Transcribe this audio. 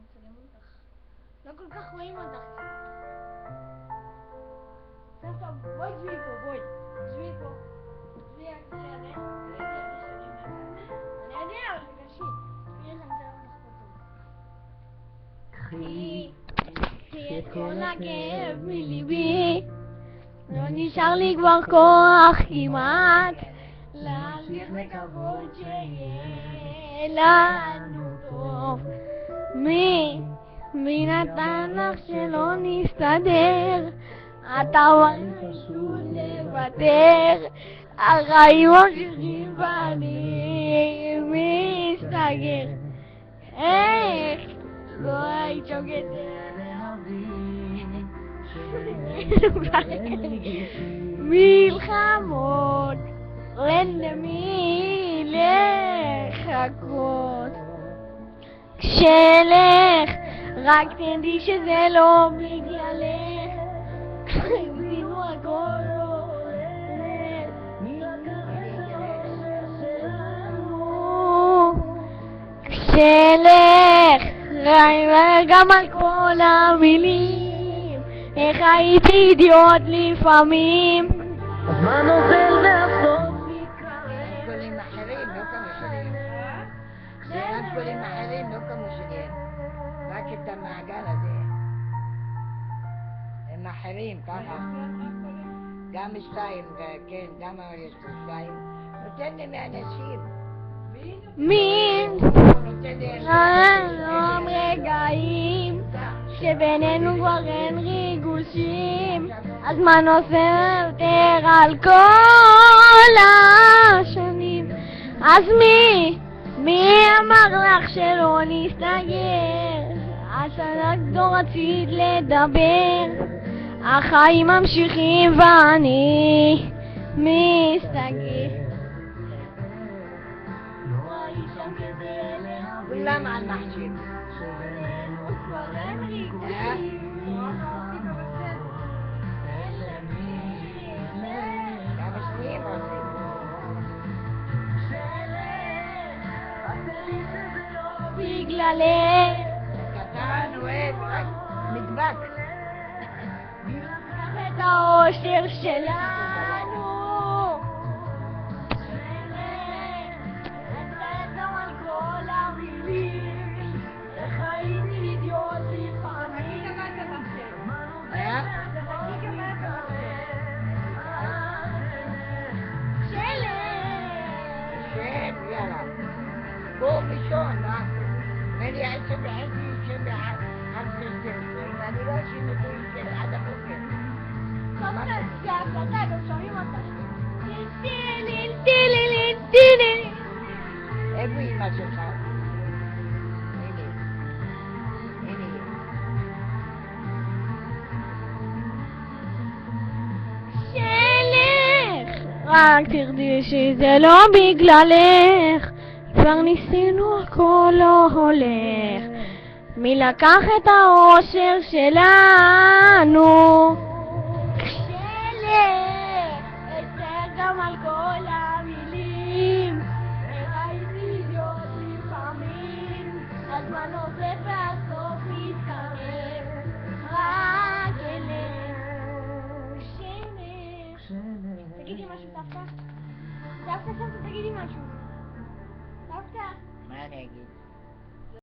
מצלם אותך. לא כל כך רואים אותך. סבתא, בואי תשבי פה, בואי. תשבי פה. תשבי רק לידי. אני יודע, אבל זה קשי. תראי איך אני מצלם אותך פה טוב. קחי את כל הכאב מליבי, לא נשאר לי כבר כוח כמעט להמשיך לקוות שיהיה לנו טוב. מי נתן לך שלא נסתדר? אתה אומר פשוט לוותר, החיים ממשיכים ואני מסתגר. איך לא היית שוקטת מלחמות, אין למי לחכות. כשלך רק תדעי שזה לא בגללך, עשינו הכל לא הולך, כשלך גם על כל המילים, איך הייתי אידיוט לפעמים. הזמן עובר והסוף מתקרב. קולים אחרים, לא כמו שלי. זה גם קולים אחרים, לא כמו שלי. רק את המעגל הזה. הם אחרים, ככה. גם שתיים, כן, גם יש פה שתיים. נותן לי מאנשים. מין חלום רגעים שבינינו כבר אין ריגושים, הזמן עושה יותר על כל השנים. אז מי אמר לך שלא נסתגר? השנה לא רצית לדבר, החיים ממשיכים ואני מסתגר. כולם על מחשב. כמה שניים עושים. בגללך קטן, אוהב, רק נדבק. קח את האושר שלנו, נתנו על כל המילים, איך הייתי אידיוט לפעמים. شين يلا قوم شلون من يحسب حسي يشبه حرف السلسل ما نلاقيش نقول شيء هذا ممكن ابوي ما شفها רק תרדי שזה לא בגללך, כבר ניסינו הכל לא הולך, מי לקח את האושר שלנו? כשלך אצטער גם על כל המילים, איך הייתי אידיוט לפעמים, הזמן עובר והסוף מתקרב, רק אלך. תגידי משהו, סבתא? סבתא, תגידי משהו. סבתא. מה אני אגיד?